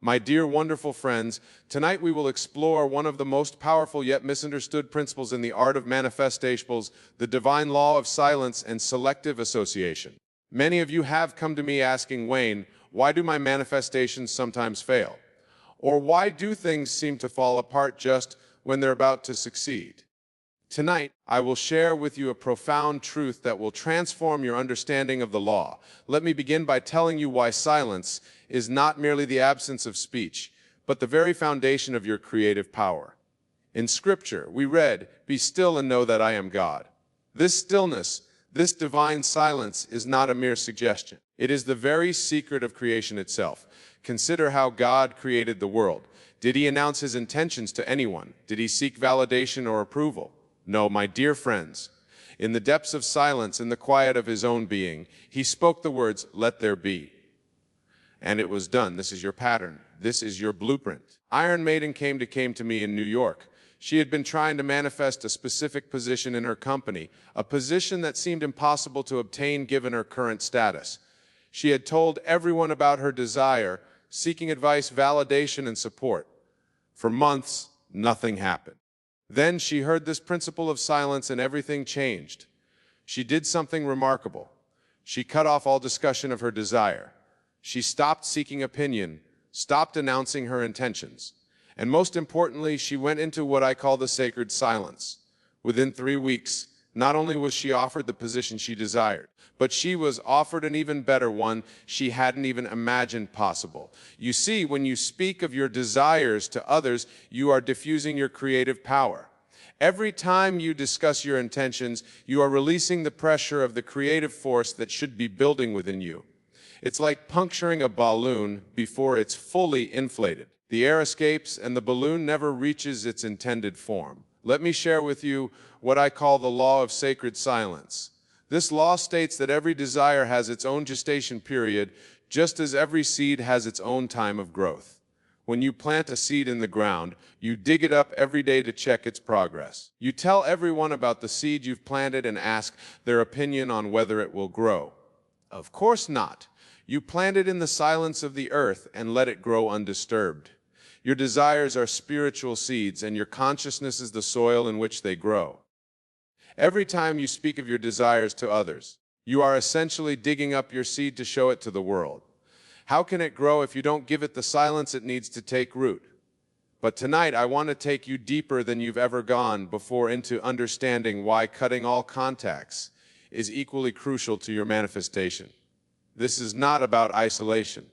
My dear wonderful friends, tonight we will explore one of the most powerful yet misunderstood principles in the art of manifestations, the divine law of silence and selective association. Many of you have come to me asking, Wayne, why do my manifestations sometimes fail? Or why do things seem to fall apart just when they're about to succeed? Tonight, I will share with you a profound truth that will transform your understanding of the law. Let me begin by telling you why silence is not merely the absence of speech, but the very foundation of your creative power. In Scripture, we read, "Be still and know that I am God." This stillness, this divine silence, is not a mere suggestion. It is the very secret of creation itself. Consider how God created the world. Did he announce his intentions to anyone? Did he seek validation or approval? No, my dear friends. In the depths of silence, in the quiet of his own being, he spoke the words, "Let there be." And it was done. This is your pattern. This is your blueprint. Iron Maiden came to me in New York. She had been trying to manifest a specific position in her company, a position that seemed impossible to obtain given her current status. She had told everyone about her desire, seeking advice, validation, and support. For months, nothing happened. Then she heard this principle of silence and everything changed. She did something remarkable. She cut off all discussion of her desire. She stopped seeking opinion, stopped announcing her intentions. And most importantly, she went into what I call the sacred silence. Within 3 weeks, not only was she offered the position she desired, but she was offered an even better one she hadn't even imagined possible. You see, when you speak of your desires to others, you are diffusing your creative power. Every time you discuss your intentions, you are releasing the pressure of the creative force that should be building within you. It's like puncturing a balloon before it's fully inflated. The air escapes and the balloon never reaches its intended form. Let me share with you what I call the law of sacred silence. This law states that every desire has its own gestation period, just as every seed has its own time of growth. When you plant a seed in the ground, you dig it up every day to check its progress. You tell everyone about the seed you've planted and ask their opinion on whether it will grow. Of course not. You plant it in the silence of the earth and let it grow undisturbed. Your desires are spiritual seeds, and your consciousness is the soil in which they grow. Every time you speak of your desires to others, you are essentially digging up your seed to show it to the world. How can it grow if you don't give it the silence it needs to take root? But tonight, I want to take you deeper than you've ever gone before into understanding why cutting all contacts is equally crucial to your manifestation. This is not about isolation.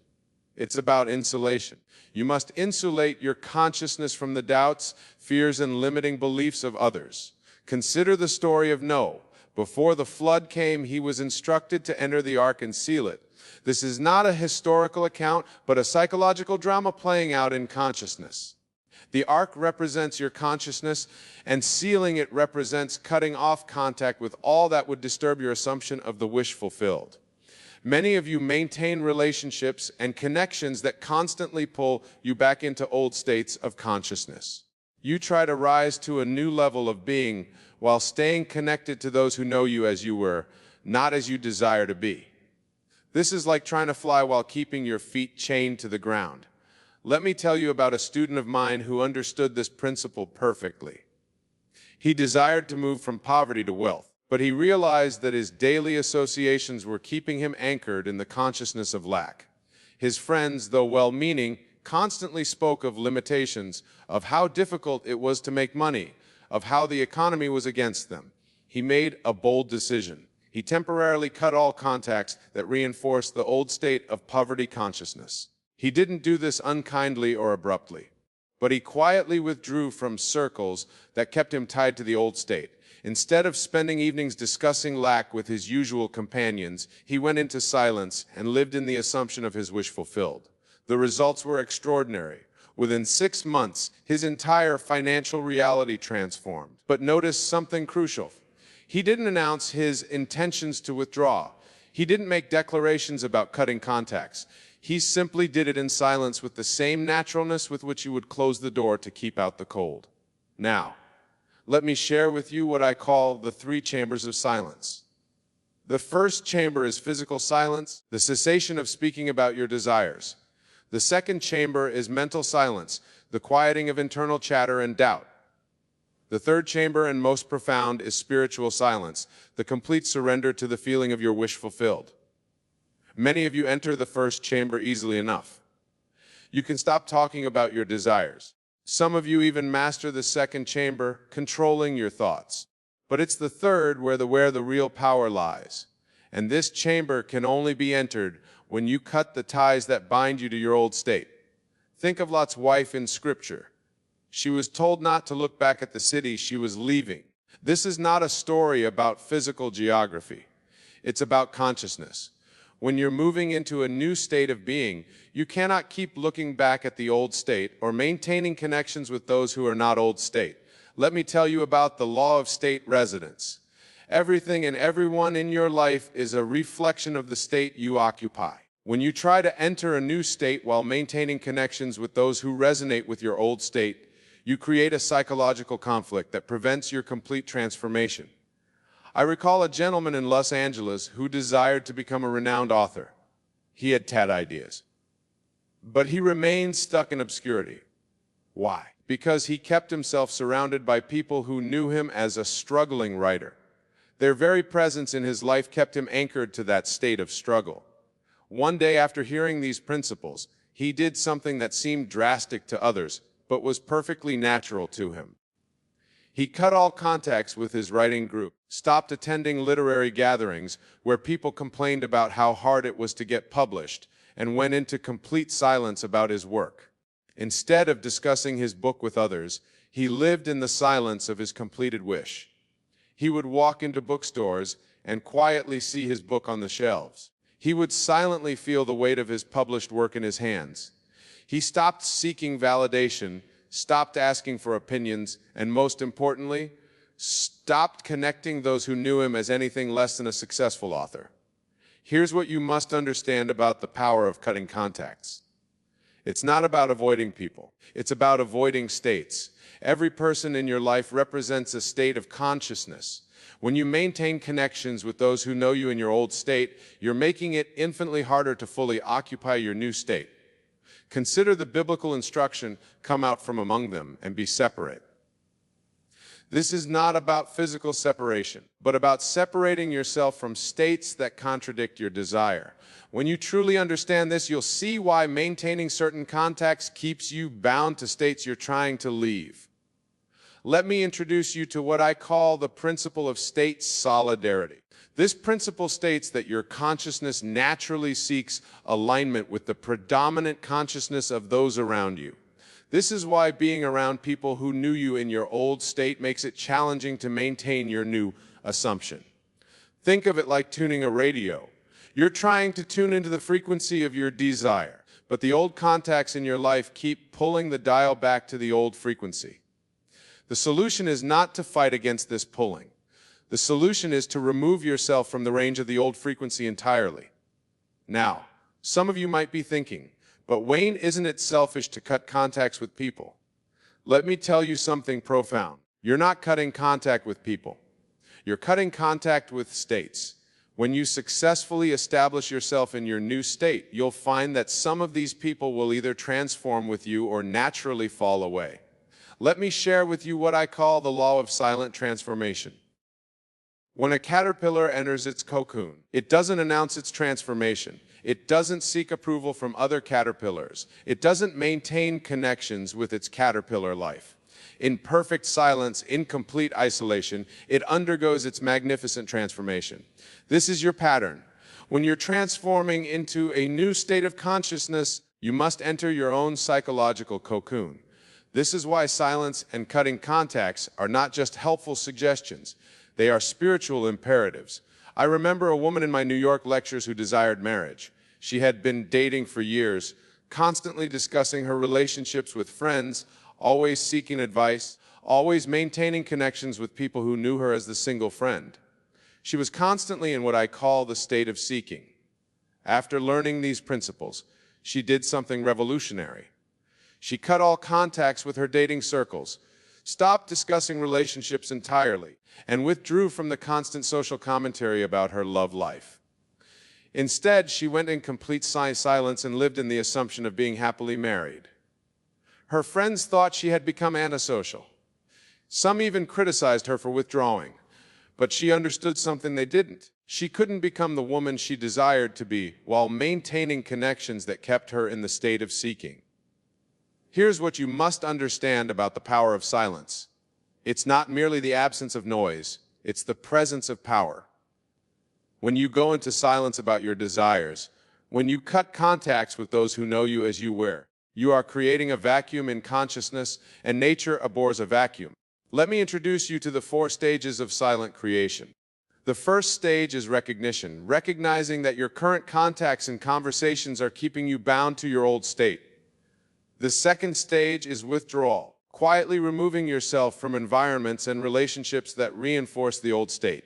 It's about insulation. You must insulate your consciousness from the doubts, fears, and limiting beliefs of others. Consider the story of Noah. Before the flood came, he was instructed to enter the ark and seal it. This is not a historical account, but a psychological drama playing out in consciousness. The ark represents your consciousness, and sealing it represents cutting off contact with all that would disturb your assumption of the wish fulfilled. Many of you maintain relationships and connections that constantly pull you back into old states of consciousness. You try to rise to a new level of being while staying connected to those who know you as you were, not as you desire to be. This is like trying to fly while keeping your feet chained to the ground. Let me tell you about a student of mine who understood this principle perfectly. He desired to move from poverty to wealth, but he realized that his daily associations were keeping him anchored in the consciousness of lack. His friends, though well-meaning, constantly spoke of limitations, of how difficult it was to make money, of how the economy was against them. He made a bold decision. He temporarily cut all contacts that reinforced the old state of poverty consciousness. He didn't do this unkindly or abruptly, but he quietly withdrew from circles that kept him tied to the old state. Instead of spending evenings discussing lack with his usual companions, he went into silence and lived in the assumption of his wish fulfilled. The results were extraordinary. Within 6 months, his entire financial reality transformed. But notice something crucial. He didn't announce his intentions to withdraw. He didn't make declarations about cutting contacts. He simply did it in silence with the same naturalness with which you would close the door to keep out the cold. Now, let me share with you what I call the 3 chambers of silence. The first chamber is physical silence, the cessation of speaking about your desires. The second chamber is mental silence, the quieting of internal chatter and doubt. The third chamber, and most profound, is spiritual silence, the complete surrender to the feeling of your wish fulfilled. Many of you enter the first chamber easily enough. You can stop talking about your desires. Some of you even master the second chamber, controlling your thoughts. But it's the third where the real power lies. And this chamber can only be entered when you cut the ties that bind you to your old state. Think of Lot's wife in Scripture. She was told not to look back at the city she was leaving. This is not a story about physical geography. It's about consciousness. When you're moving into a new state of being, you cannot keep looking back at the old state or maintaining connections with those who are not old state. Let me tell you about the law of state residence. Everything and everyone in your life is a reflection of the state you occupy. When you try to enter a new state while maintaining connections with those who resonate with your old state, you create a psychological conflict that prevents your complete transformation. I recall a gentleman in Los Angeles who desired to become a renowned author. He had TED ideas. But he remained stuck in obscurity. Why? Because he kept himself surrounded by people who knew him as a struggling writer. Their very presence in his life kept him anchored to that state of struggle. One day, after hearing these principles, he did something that seemed drastic to others, but was perfectly natural to him. He cut all contacts with his writing group, stopped attending literary gatherings where people complained about how hard it was to get published, and went into complete silence about his work. Instead of discussing his book with others, he lived in the silence of his completed wish. He would walk into bookstores and quietly see his book on the shelves. He would silently feel the weight of his published work in his hands. He stopped seeking validation, stopped asking for opinions, and most importantly, stopped connecting those who knew him as anything less than a successful author. Here's what you must understand about the power of cutting contacts. It's not about avoiding people. It's about avoiding states. Every person in your life represents a state of consciousness. When you maintain connections with those who know you in your old state, you're making it infinitely harder to fully occupy your new state. Consider the biblical instruction, come out from among them and be separate. This is not about physical separation, but about separating yourself from states that contradict your desire. When you truly understand this, you'll see why maintaining certain contacts keeps you bound to states you're trying to leave. Let me introduce you to what I call the principle of state solidarity. This principle states that your consciousness naturally seeks alignment with the predominant consciousness of those around you. This is why being around people who knew you in your old state makes it challenging to maintain your new assumption. Think of it like tuning a radio. You're trying to tune into the frequency of your desire, but the old contacts in your life keep pulling the dial back to the old frequency. The solution is not to fight against this pulling. The solution is to remove yourself from the range of the old frequency entirely. Now, some of you might be thinking, but Wayne, isn't it selfish to cut contacts with people? Let me tell you something profound. You're not cutting contact with people. You're cutting contact with states. When you successfully establish yourself in your new state, you'll find that some of these people will either transform with you or naturally fall away. Let me share with you what I call the law of silent transformation. When a caterpillar enters its cocoon, it doesn't announce its transformation. It doesn't seek approval from other caterpillars. It doesn't maintain connections with its caterpillar life. In perfect silence, in complete isolation, it undergoes its magnificent transformation. This is your pattern. When you're transforming into a new state of consciousness, you must enter your own psychological cocoon. This is why silence and cutting contacts are not just helpful suggestions. They are spiritual imperatives. I remember a woman in my New York lectures who desired marriage. She had been dating for years, constantly discussing her relationships with friends, always seeking advice, always maintaining connections with people who knew her as the single friend. She was constantly in what I call the state of seeking. After learning these principles, she did something revolutionary. She cut all contacts with her dating circles, stopped discussing relationships entirely, and withdrew from the constant social commentary about her love life. Instead, she went in complete silence and lived in the assumption of being happily married. Her friends thought she had become antisocial. Some even criticized her for withdrawing, but she understood something they didn't. She couldn't become the woman she desired to be while maintaining connections that kept her in the state of seeking. Here's what you must understand about the power of silence. It's not merely the absence of noise, it's the presence of power. When you go into silence about your desires, when you cut contacts with those who know you as you were, you are creating a vacuum in consciousness, and nature abhors a vacuum. Let me introduce you to the 4 stages of silent creation. The first stage is recognition, recognizing that your current contacts and conversations are keeping you bound to your old state. The second stage is withdrawal, quietly removing yourself from environments and relationships that reinforce the old state.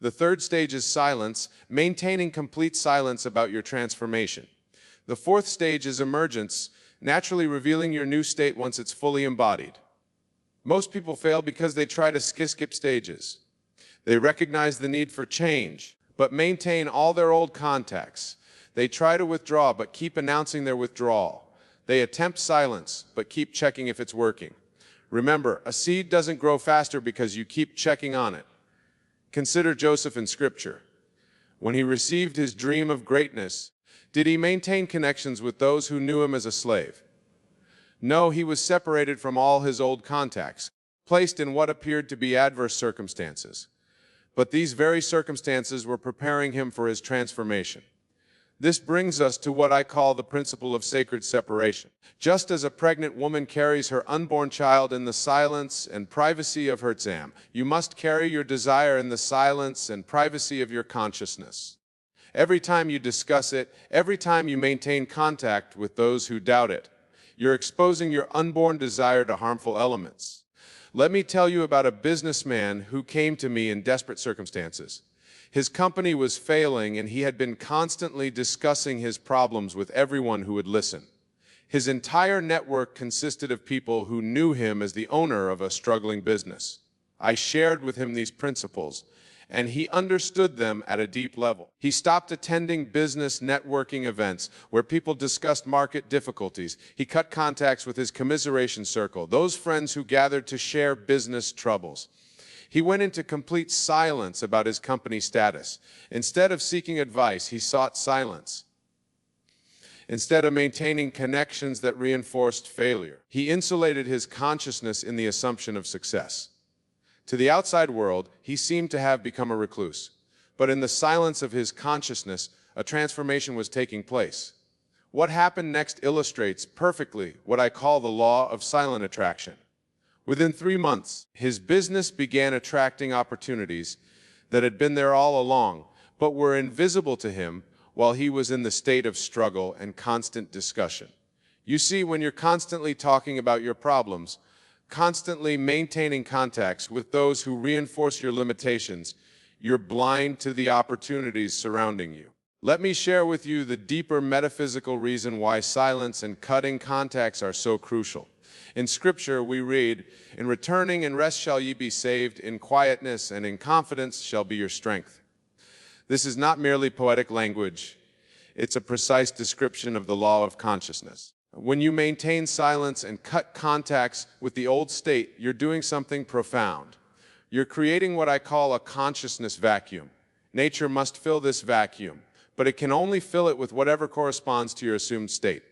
The third stage is silence, maintaining complete silence about your transformation. The fourth stage is emergence, naturally revealing your new state once it's fully embodied. Most people fail because they try to skip stages. They recognize the need for change, but maintain all their old contacts. They try to withdraw, but keep announcing their withdrawal. They attempt silence, but keep checking if it's working. Remember, a seed doesn't grow faster because you keep checking on it. Consider Joseph in Scripture. When he received his dream of greatness, did he maintain connections with those who knew him as a slave? No, he was separated from all his old contacts, placed in what appeared to be adverse circumstances. But these very circumstances were preparing him for his transformation. This brings us to what I call the principle of sacred separation. Just as a pregnant woman carries her unborn child in the silence and privacy of her womb, you must carry your desire in the silence and privacy of your consciousness. Every time you discuss it, every time you maintain contact with those who doubt it, you're exposing your unborn desire to harmful elements. Let me tell you about a businessman who came to me in desperate circumstances. His company was failing, and he had been constantly discussing his problems with everyone who would listen. His entire network consisted of people who knew him as the owner of a struggling business. I shared with him these principles, and he understood them at a deep level. He stopped attending business networking events where people discussed market difficulties. He cut contacts with his commiseration circle, those friends who gathered to share business troubles. He went into complete silence about his company status. Instead of seeking advice, he sought silence. Instead of maintaining connections that reinforced failure, he insulated his consciousness in the assumption of success. To the outside world, he seemed to have become a recluse. But in the silence of his consciousness, a transformation was taking place. What happened next illustrates perfectly what I call the law of silent attraction. Within 3 months, his business began attracting opportunities that had been there all along, but were invisible to him while he was in the state of struggle and constant discussion. You see, when you're constantly talking about your problems, constantly maintaining contacts with those who reinforce your limitations, you're blind to the opportunities surrounding you. Let me share with you the deeper metaphysical reason why silence and cutting contacts are so crucial. In Scripture, we read, "In returning and rest shall ye be saved, in quietness and in confidence shall be your strength." This is not merely poetic language. It's a precise description of the law of consciousness. When you maintain silence and cut contacts with the old state, you're doing something profound. You're creating what I call a consciousness vacuum. Nature must fill this vacuum, but it can only fill it with whatever corresponds to your assumed state.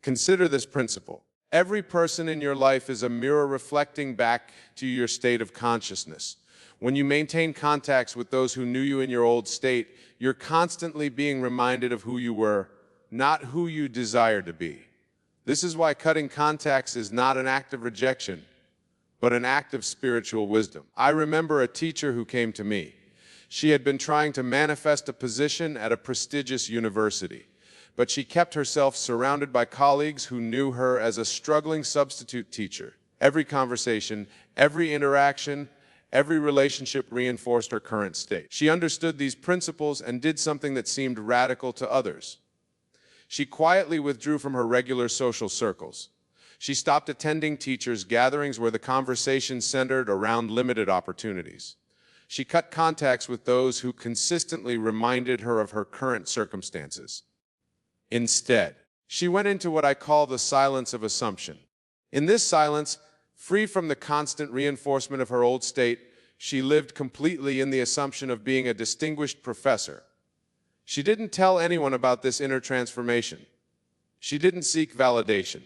Consider this principle. Every person in your life is a mirror reflecting back to your state of consciousness. When you maintain contacts with those who knew you in your old state, you're constantly being reminded of who you were, not who you desire to be. This is why cutting contacts is not an act of rejection, but an act of spiritual wisdom. I remember a teacher who came to me. She had been trying to manifest a position at a prestigious university, but she kept herself surrounded by colleagues who knew her as a struggling substitute teacher. Every conversation, every interaction, every relationship reinforced her current state. She understood these principles and did something that seemed radical to others. She quietly withdrew from her regular social circles. She stopped attending teachers' gatherings where the conversation centered around limited opportunities. She cut contacts with those who consistently reminded her of her current circumstances. Instead, she went into what I call the silence of assumption. In this silence, free from the constant reinforcement of her old state, she lived completely in the assumption of being a distinguished professor. She didn't tell anyone about this inner transformation. She didn't seek validation.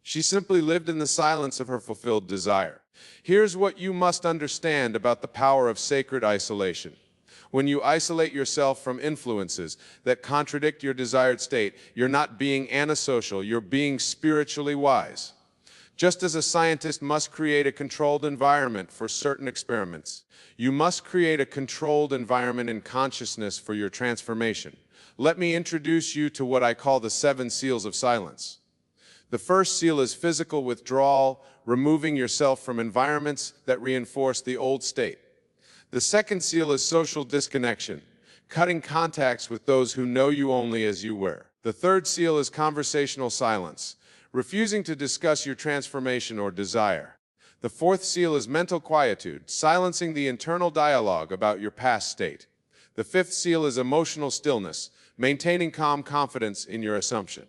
She simply lived in the silence of her fulfilled desire. Here's what you must understand about the power of sacred isolation. When you isolate yourself from influences that contradict your desired state, you're not being antisocial, you're being spiritually wise. Just as a scientist must create a controlled environment for certain experiments, you must create a controlled environment in consciousness for your transformation. Let me introduce you to what I call the 7 seals of silence. The first seal is physical withdrawal, removing yourself from environments that reinforce the old state. The second seal is social disconnection, cutting contacts with those who know you only as you were. The third seal is conversational silence, refusing to discuss your transformation or desire. The fourth seal is mental quietude, silencing the internal dialogue about your past state. The fifth seal is emotional stillness, maintaining calm confidence in your assumption.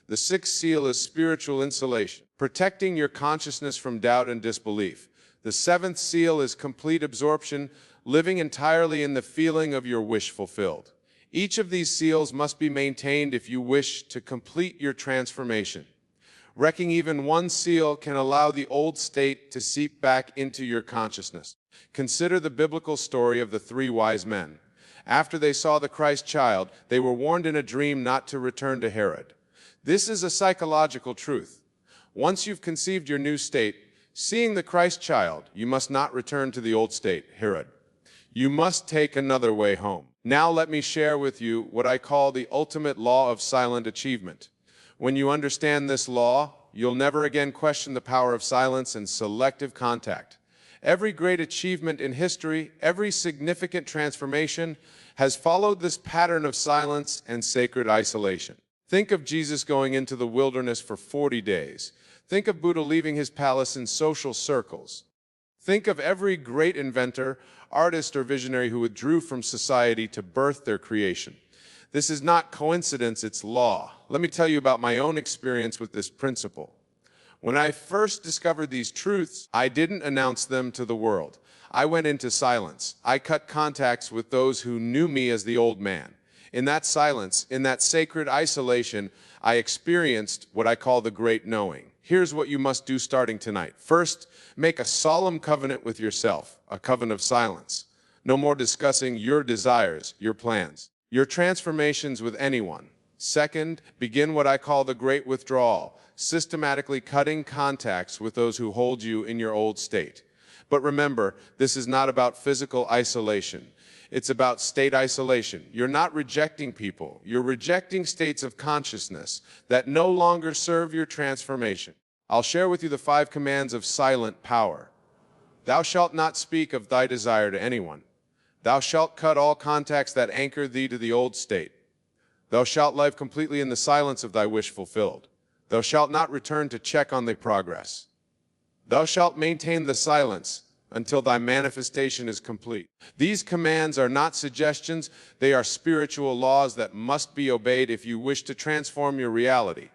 The sixth seal is spiritual insulation, protecting your consciousness from doubt and disbelief. The seventh seal is complete absorption, living entirely in the feeling of your wish fulfilled. Each of these seals must be maintained if you wish to complete your transformation. Wrecking even one seal can allow the old state to seep back into your consciousness. Consider the biblical story of the 3 wise men. After they saw the Christ child, they were warned in a dream not to return to Herod. This is a psychological truth. Once you've conceived your new state, seeing the Christ child, you must not return to the old state, Herod. You must take another way home. Now let me share with you what I call the ultimate law of silent achievement. When you understand this law, you'll never again question the power of silence and selective contact. Every great achievement in history, every significant transformation has followed this pattern of silence and sacred isolation. Think of Jesus going into the wilderness for 40 days. Think of Buddha leaving his palace in social circles. Think of every great inventor, artist, or visionary who withdrew from society to birth their creation. This is not coincidence, it's law. Let me tell you about my own experience with this principle. When I first discovered these truths, I didn't announce them to the world. I went into silence. I cut contacts with those who knew me as the old man. In that silence, in that sacred isolation, I experienced what I call the great knowing. Here's what you must do starting tonight. First, make a solemn covenant with yourself, a covenant of silence. No more discussing your desires, your plans, your transformations with anyone. Second, begin what I call the great withdrawal, systematically cutting contacts with those who hold you in your old state. But remember, this is not about physical isolation. It's about state isolation. You're not rejecting people. You're rejecting states of consciousness that no longer serve your transformation. I'll share with you the 5 commands of silent power. Thou shalt not speak of thy desire to anyone. Thou shalt cut all contacts that anchor thee to the old state. Thou shalt live completely in the silence of thy wish fulfilled. Thou shalt not return to check on thy progress. Thou shalt maintain the silence until thy manifestation is complete. These commands are not suggestions, they are spiritual laws that must be obeyed if you wish to transform your reality.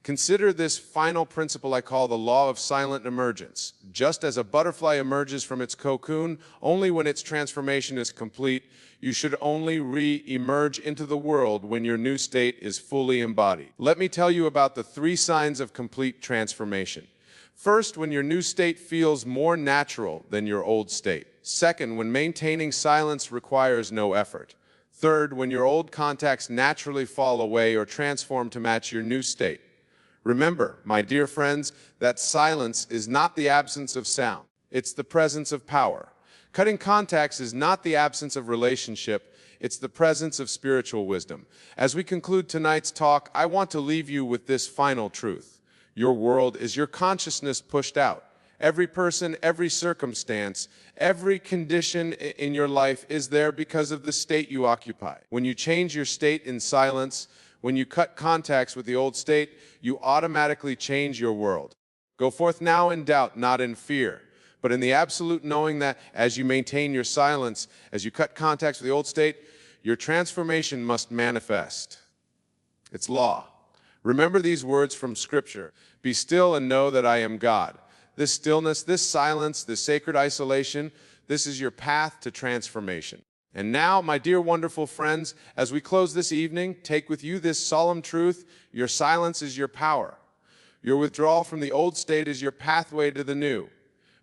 Consider this final principle I call the law of silent emergence. Just as a butterfly emerges from its cocoon only when its transformation is complete, you should only re-emerge into the world when your new state is fully embodied. Let me tell you about the 3 signs of complete transformation. First, when your new state feels more natural than your old state. Second, when maintaining silence requires no effort. Third, when your old contacts naturally fall away or transform to match your new state. Remember, my dear friends, that silence is not the absence of sound. It's the presence of power. Cutting contacts is not the absence of relationship. It's the presence of spiritual wisdom. As we conclude tonight's talk, I want to leave you with this final truth. Your world is your consciousness pushed out. Every person, every circumstance, every condition in your life is there because of the state you occupy. When you change your state in silence, when you cut contacts with the old state, you automatically change your world. Go forth now in doubt, not in fear. but in the absolute knowing that as you maintain your silence, as you cut contacts with the old state, your transformation must manifest. It's law. Remember these words from Scripture. Be still and know that I am God. This stillness, this silence, this sacred isolation, this is your path to transformation. And now, my dear wonderful friends, as we close this evening, take with you this solemn truth: your silence is your power. Your withdrawal from the old state is your pathway to the new.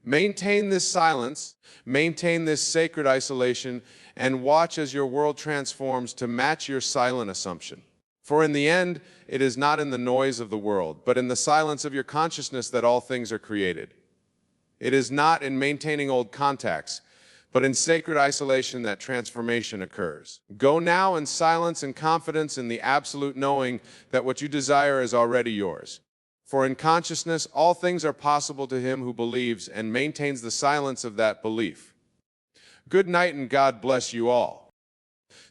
Maintain this silence, maintain this sacred isolation, and watch as your world transforms to match your silent assumption. For in the end, it is not in the noise of the world, but in the silence of your consciousness that all things are created. It is not in maintaining old contacts, but in sacred isolation that transformation occurs. Go now in silence and confidence in the absolute knowing that what you desire is already yours. For in consciousness, all things are possible to him who believes and maintains the silence of that belief. Good night and God bless you all.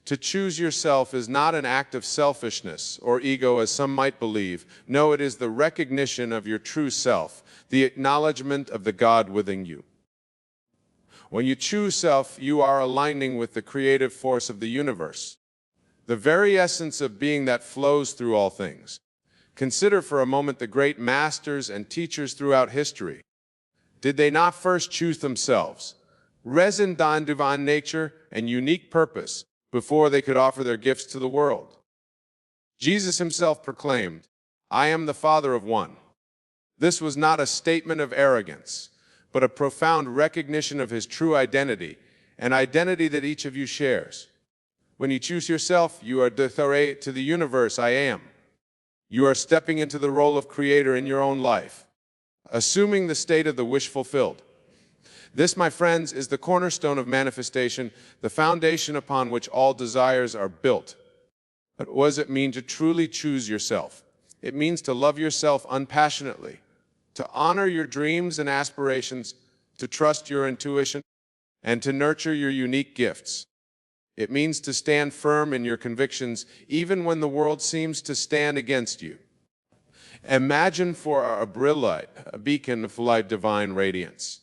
To choose yourself is not an act of selfishness or ego as some might believe. No, it is the recognition of your true self, the acknowledgement of the God within you. When you choose self, you are aligning with the creative force of the universe, the very essence of being that flows through all things. Consider for a moment the great masters and teachers throughout history. Did they not first choose themselves, resin in divine nature and unique purpose, before they could offer their gifts to the world? Jesus himself proclaimed, "I am the Father of one." This was not a statement of arrogance, but a profound recognition of his true identity, an identity that each of you shares. When you choose yourself, you are declaring to the universe, "I am." You are stepping into the role of creator in your own life, assuming the state of the wish fulfilled. This, my friends, is the cornerstone of manifestation, the foundation upon which all desires are built. But what does it mean to truly choose yourself? It means to love yourself unpassionately, to honor your dreams and aspirations, to trust your intuition, and to nurture your unique gifts. It means to stand firm in your convictions, even when the world seems to stand against you. Imagine for a brill light, a beacon of light divine radiance.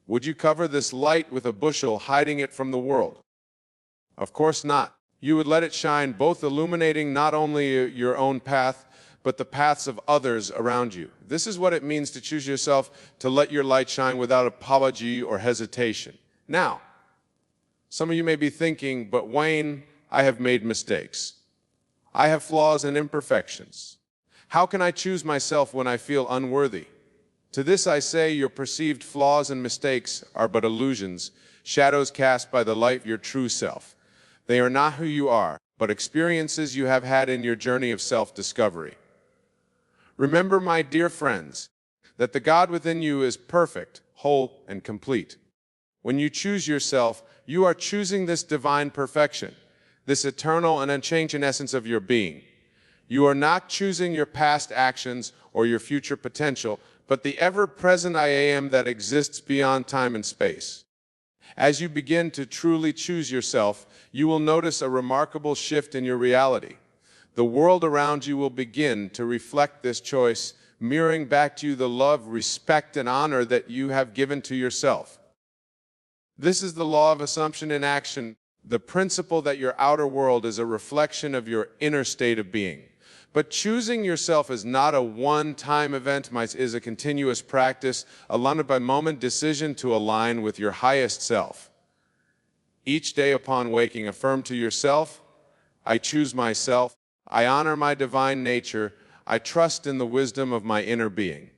Would you cover this light with a bushel, hiding it from the world? Of course not. You would let it shine, both illuminating not only your own path, but the paths of others around you. This is what it means to choose yourself, to let your light shine without apology or hesitation. Now, some of you may be thinking, but Wayne, I have made mistakes. I have flaws and imperfections. How can I choose myself when I feel unworthy? To this I say, your perceived flaws and mistakes are but illusions, shadows cast by the light of your true self. They are not who you are, but experiences you have had in your journey of self-discovery. Remember, my dear friends, that the God within you is perfect, whole, and complete. When you choose yourself, you are choosing this divine perfection, this eternal and unchanging essence of your being. You are not choosing your past actions or your future potential, but the ever-present I am that exists beyond time and space. As you begin to truly choose yourself, you will notice a remarkable shift in your reality. The world around you will begin to reflect this choice, mirroring back to you the love, respect, and honor that you have given to yourself. This is the law of assumption in action, the principle that your outer world is a reflection of your inner state of being. But choosing yourself is not a one-time event, it is a continuous practice, a moment-by-moment decision to align with your highest self. Each day upon waking, affirm to yourself, I choose myself, I honor my divine nature, I trust in the wisdom of my inner being.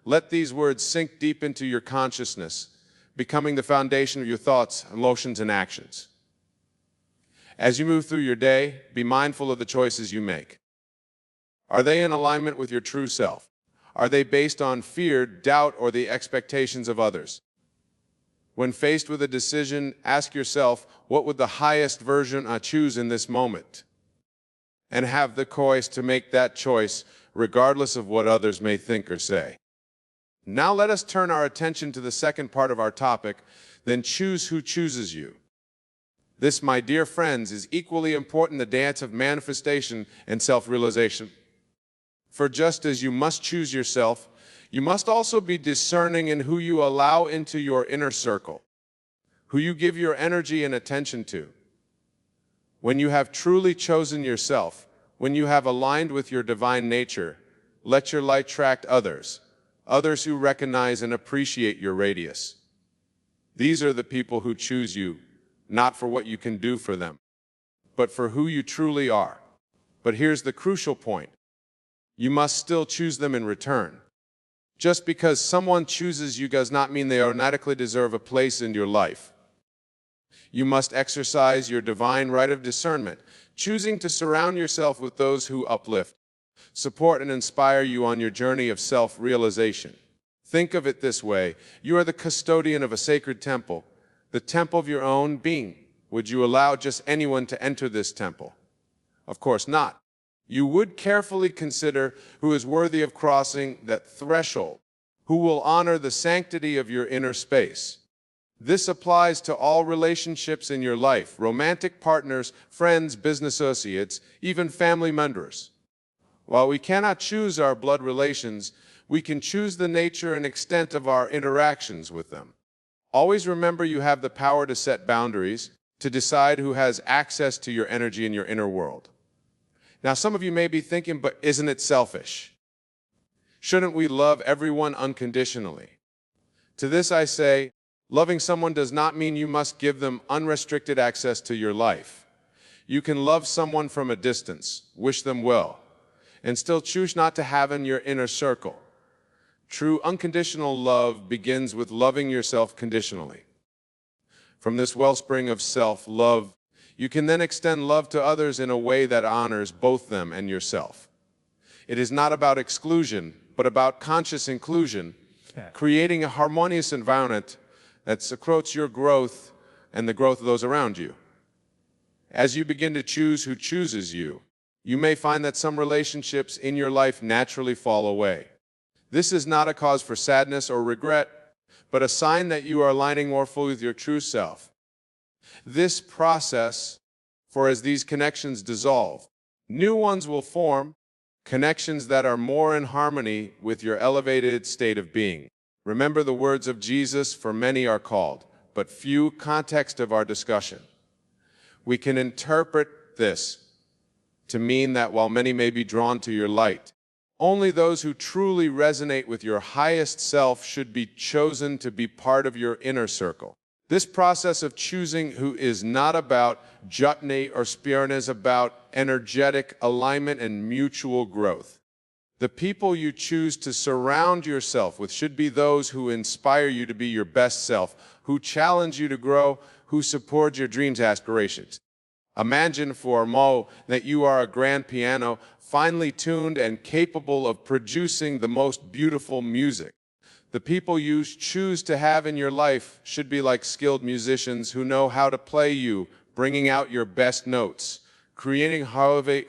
Let these words sink deep into your consciousness, becoming the foundation of your thoughts, emotions, and actions. As you move through your day, be mindful of the choices you make. Are they in alignment with your true self? Are they based on fear, doubt, or the expectations of others? When faced with a decision, ask yourself, what would the highest version I choose in this moment? And have the choice to make that choice, regardless of what others may think or say. Now let us turn our attention to the second part of our topic, then choose who chooses you. This, my dear friends, is equally important in the dance of manifestation and self-realization. For just as you must choose yourself, You must also be discerning in who you allow into your inner circle, who you give your energy and attention to. When you have truly chosen yourself, when you have aligned with your divine nature, let your light attract others who recognize and appreciate your radius. These are the people who choose you, not for what you can do for them, but for who you truly are. But here's the crucial point. You must still choose them in return. Just because someone chooses you does not mean they automatically deserve a place in your life. You must exercise your divine right of discernment, choosing to surround yourself with those who uplift, support, and inspire you on your journey of self-realization. Think of it this way. You are the custodian of a sacred temple, the temple of your own being. Would you allow just anyone to enter this temple? Of course not. You would carefully consider who is worthy of crossing that threshold, who will honor the sanctity of your inner space. This applies to all relationships in your life, romantic partners, friends, business associates, even family members. While we cannot choose our blood relations, we can choose the nature and extent of our interactions with them. Always remember you have the power to set boundaries, to decide who has access to your energy in your inner world. Now, some of you may be thinking, but isn't it selfish? Shouldn't we love everyone unconditionally? To this I say, loving someone does not mean you must give them unrestricted access to your life. You can love someone from a distance, wish them well, and still choose not to have in your inner circle. True unconditional love begins with loving yourself conditionally. From this wellspring of self-love, you can then extend love to others in a way that honors both them and yourself. It is not about exclusion, but about conscious inclusion, creating a harmonious environment that supports your growth and the growth of those around you. As you begin to choose who chooses you, you may find that some relationships in your life naturally fall away. This is not a cause for sadness or regret, but a sign that you are aligning more fully with your true self. This process, for as these connections dissolve, new ones will form, connections that are more in harmony with your elevated state of being. Remember the words of Jesus, for many are called, but few. Context of our discussion. We can interpret this to mean that while many may be drawn to your light, only those who truly resonate with your highest self should be chosen to be part of your inner circle. This process of choosing who is not about jutney or spirit, is about energetic alignment and mutual growth. The people you choose to surround yourself with should be those who inspire you to be your best self, who challenge you to grow, who support your dreams and aspirations. Imagine for a moment that you are a grand piano, finely tuned and capable of producing the most beautiful music. The people you choose to have in your life should be like skilled musicians who know how to play you, bringing out your best notes, creating harmony.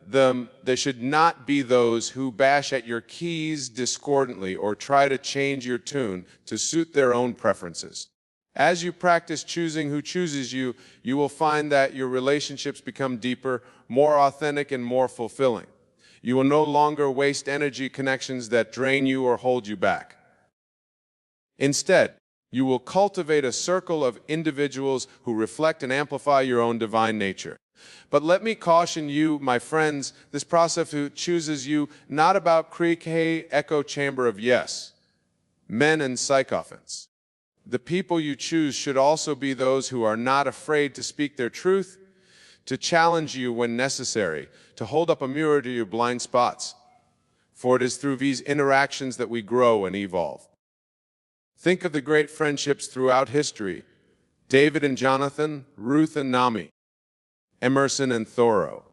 They should not be those who bash at your keys discordantly or try to change your tune to suit their own preferences. As you practice choosing who chooses you, you will find that your relationships become deeper, more authentic, and more fulfilling. You will no longer waste energy connections that drain you or hold you back. Instead, you will cultivate a circle of individuals who reflect and amplify your own divine nature. But let me caution you, my friends, this process who chooses you, not about create echo chamber of yes, men and sycophants. The people you choose should also be those who are not afraid to speak their truth, to challenge you when necessary, to hold up a mirror to your blind spots. For it is through these interactions that we grow and evolve. Think of the great friendships throughout history: David and Jonathan, Ruth and Naomi, Emerson and Thoreau.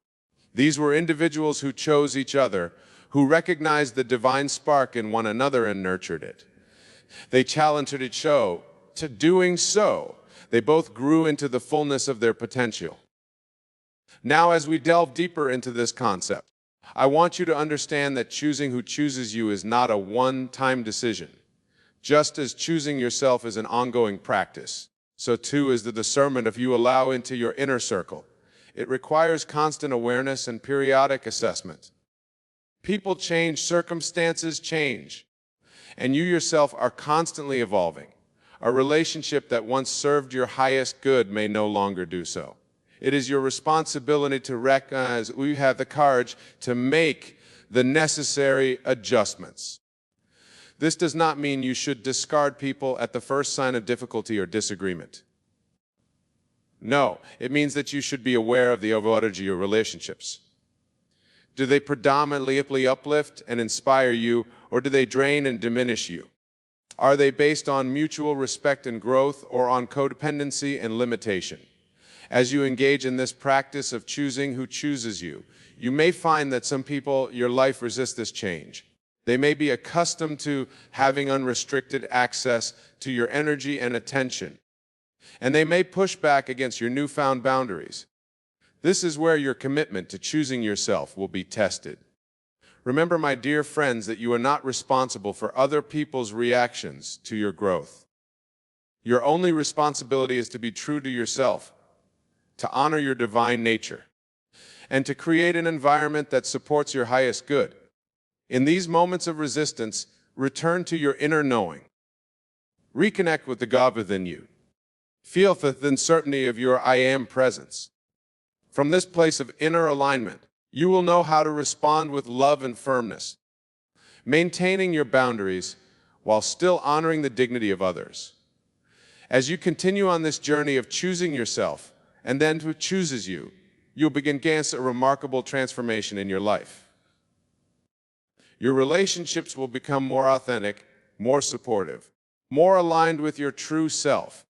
These were individuals who chose each other, who recognized the divine spark in one another and nurtured it. They challenged each other to doing so. They both grew into the fullness of their potential. Now, as we delve deeper into this concept, I want you to understand that choosing who chooses you is not a one-time decision. Just as choosing yourself is an ongoing practice, so too is the discernment of you allow into your inner circle. It requires constant awareness and periodic assessment. People change, circumstances change, and you yourself are constantly evolving. A relationship that once served your highest good may no longer do so. It is your responsibility to recognize we have the courage to make the necessary adjustments. This does not mean you should discard people at the first sign of difficulty or disagreement. No, it means that you should be aware of the overall of your relationships. Do they predominantly uplift and inspire you, or do they drain and diminish you? Are they based on mutual respect and growth, or on codependency and limitation? As you engage in this practice of choosing who chooses you, you may find that some people in your life resist this change. They may be accustomed to having unrestricted access to your energy and attention, and they may push back against your newfound boundaries. This is where your commitment to choosing yourself will be tested. Remember, my dear friends, that you are not responsible for other people's reactions to your growth. Your only responsibility is to be true to yourself, to honor your divine nature, and to create an environment that supports your highest good. In these moments of resistance, return to your inner knowing. Reconnect with the God within you. Feel the certainty of your I am presence. From this place of inner alignment, you will know how to respond with love and firmness, maintaining your boundaries while still honoring the dignity of others. As you continue on this journey of choosing yourself, and then who chooses you, you'll begin to experience a remarkable transformation in your life. Your relationships will become more authentic, more supportive, more aligned with your true self.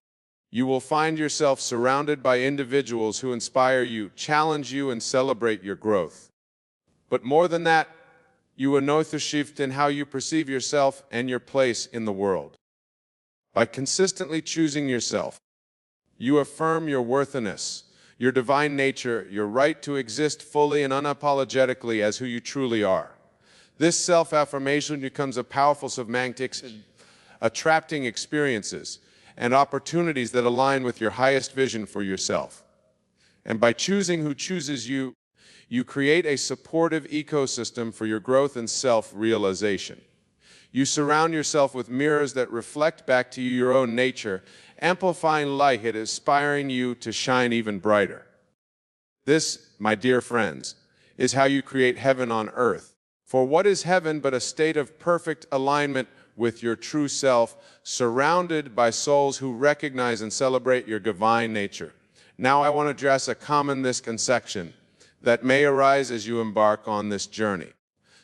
You will find yourself surrounded by individuals who inspire you, challenge you, and celebrate your growth. But more than that, you will notice a shift in how you perceive yourself and your place in the world. By consistently choosing yourself, you affirm your worthiness, your divine nature, your right to exist fully and unapologetically as who you truly are. This self-affirmation becomes a powerful semantic, attracting experiences and opportunities that align with your highest vision for yourself. And by choosing who chooses you, you create a supportive ecosystem for your growth and self-realization. You surround yourself with mirrors that reflect back to you your own nature, amplifying light and inspiring you to shine even brighter. This, my dear friends, is how you create heaven on earth. For what is heaven but a state of perfect alignment with your true self, surrounded by souls who recognize and celebrate your divine nature? Now I want to address a common misconception that may arise as you embark on this journey.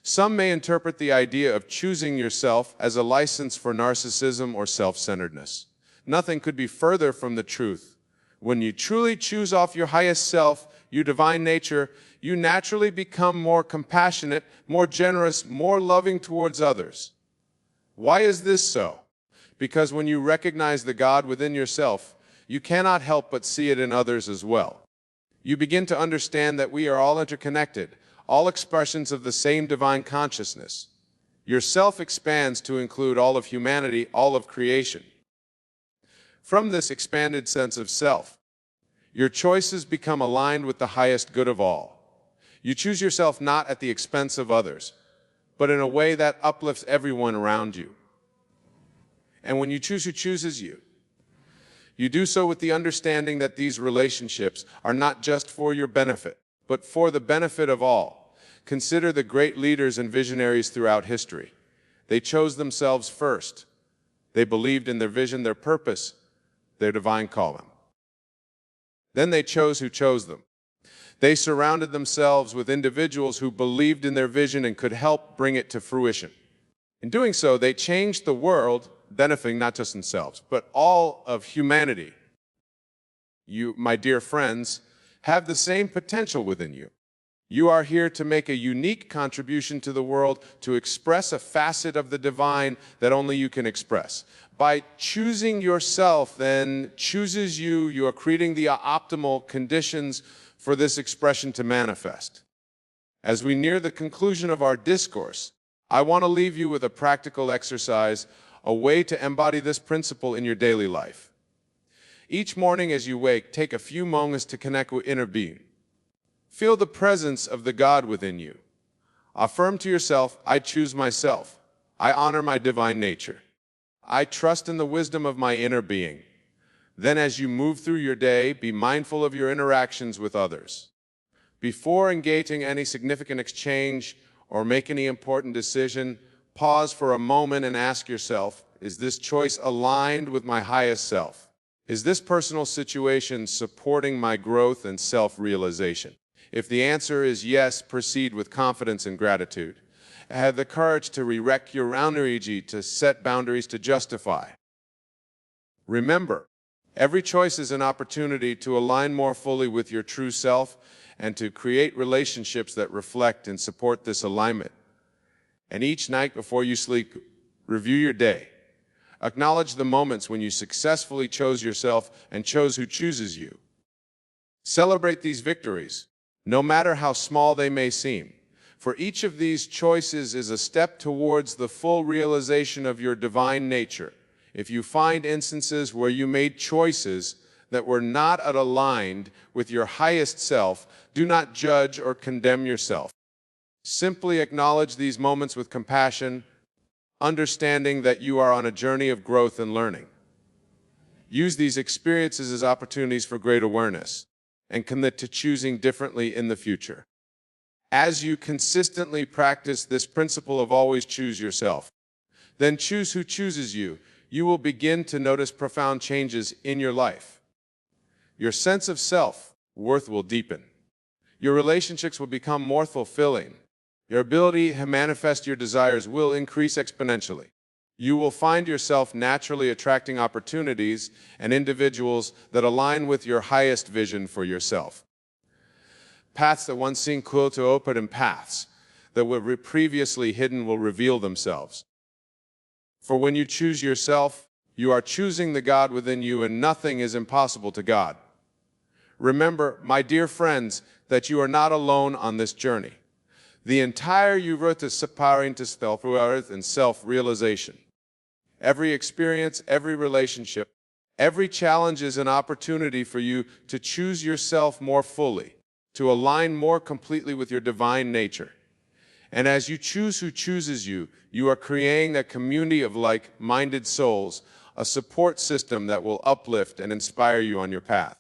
Some may interpret the idea of choosing yourself as a license for narcissism or self-centeredness. Nothing could be further from the truth. When you truly choose off your highest self, your divine nature, you naturally become more compassionate, more generous, more loving towards others. Why is this so? Because when you recognize the God within yourself, you cannot help but see it in others as well. You begin to understand that we are all interconnected, all expressions of the same divine consciousness. Your self expands to include all of humanity, all of creation. From this expanded sense of self, your choices become aligned with the highest good of all. You choose yourself not at the expense of others, but in a way that uplifts everyone around you. And when you choose who chooses you, you do so with the understanding that these relationships are not just for your benefit, but for the benefit of all. Consider the great leaders and visionaries throughout history. They chose themselves first. They believed in their vision, their purpose, their divine calling. Then they chose who chose them. They surrounded themselves with individuals who believed in their vision and could help bring it to fruition. In doing so, they changed the world, benefiting not just themselves, but all of humanity. You, my dear friends, have the same potential within you. You are here to make a unique contribution to the world, to express a facet of the divine that only you can express. By choosing yourself, then chooses you, you are creating the optimal conditions for this expression to manifest. As we near the conclusion of our discourse, I want to leave you with a practical exercise, a way to embody this principle in your daily life. Each morning as you wake, take a few moments to connect with inner being. Feel the presence of the God within you. Affirm to yourself, I choose myself. I honor my divine nature. I trust in the wisdom of my inner being. Then as you move through your day, be mindful of your interactions with others. Before engaging any significant exchange or make any important decision, pause for a moment and ask yourself, is this choice aligned with my highest self? Is this personal situation supporting my growth and self-realization? If the answer is yes, proceed with confidence and gratitude. Have the courage to erect your boundaries, to set boundaries to justify. Remember, every choice is an opportunity to align more fully with your true self and to create relationships that reflect and support this alignment. And each night before you sleep, review your day. Acknowledge the moments when you successfully chose yourself and chose who chooses you. Celebrate these victories, no matter how small they may seem. For each of these choices is a step towards the full realization of your divine nature. If you find instances where you made choices that were not aligned with your highest self, do not judge or condemn yourself. Simply acknowledge these moments with compassion, understanding that you are on a journey of growth and learning. Use these experiences as opportunities for great awareness and commit to choosing differently in the future. As you consistently practice this principle of always choose yourself, then choose who chooses you, you will begin to notice profound changes in your life. Your sense of self-worth will deepen. Your relationships will become more fulfilling. Your ability to manifest your desires will increase exponentially. You will find yourself naturally attracting opportunities and individuals that align with your highest vision for yourself. Paths that once seemed closed to open and paths that were previously hidden will reveal themselves. For when you choose yourself, you are choosing the God within you, and nothing is impossible to God. Remember, my dear friends, that you are not alone on this journey. The entire you wrote is aspiring to self-worth and self-realization. Every experience, every relationship, every challenge is an opportunity for you to choose yourself more fully, to align more completely with your divine nature. And as you choose who chooses you, you are creating a community of like-minded souls, a support system that will uplift and inspire you on your path.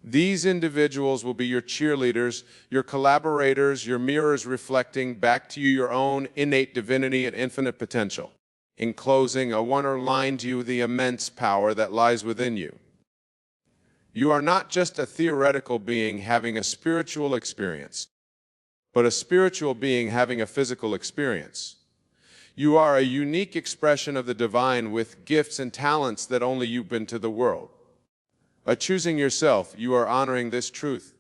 These individuals will be your cheerleaders, your collaborators, your mirrors reflecting back to you your own innate divinity and infinite potential. In closing, I want to remind you the immense power that lies within you. You are not just a theoretical being having a spiritual experience, but a spiritual being having a physical experience. You are a unique expression of the divine with gifts and talents that only you bring to the world. By choosing yourself, you are honoring this truth.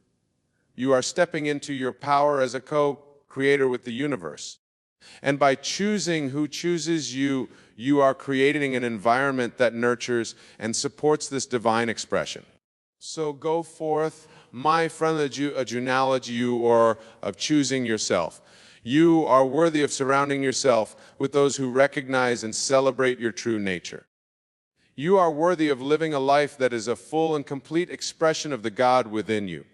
You are stepping into your power as a co-creator with the universe. And by choosing who chooses you, you are creating an environment that nurtures and supports this divine expression. So go forth, my friend, a genealogy you or of choosing yourself. You are worthy of surrounding yourself with those who recognize and celebrate your true nature. You are worthy of living a life that is a full and complete expression of the God within you.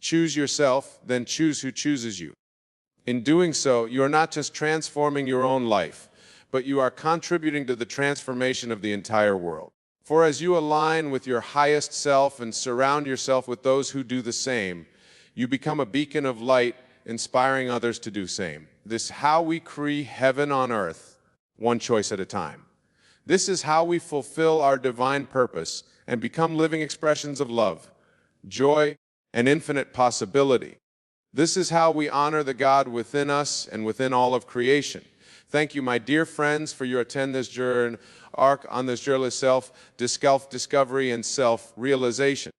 Choose yourself, then choose who chooses you. In doing so, you are not just transforming your own life, but you are contributing to the transformation of the entire world. For as you align with your highest self and surround yourself with those who do the same, you become a beacon of light, inspiring others to do the same. This is how we create heaven on earth, one choice at a time. This is how we fulfill our divine purpose and become living expressions of love, joy, and infinite possibility. This is how we honor the God within us and within all of creation. Thank you, my dear friends, for your attend journey arc on this journey of self-discovery and self-realization.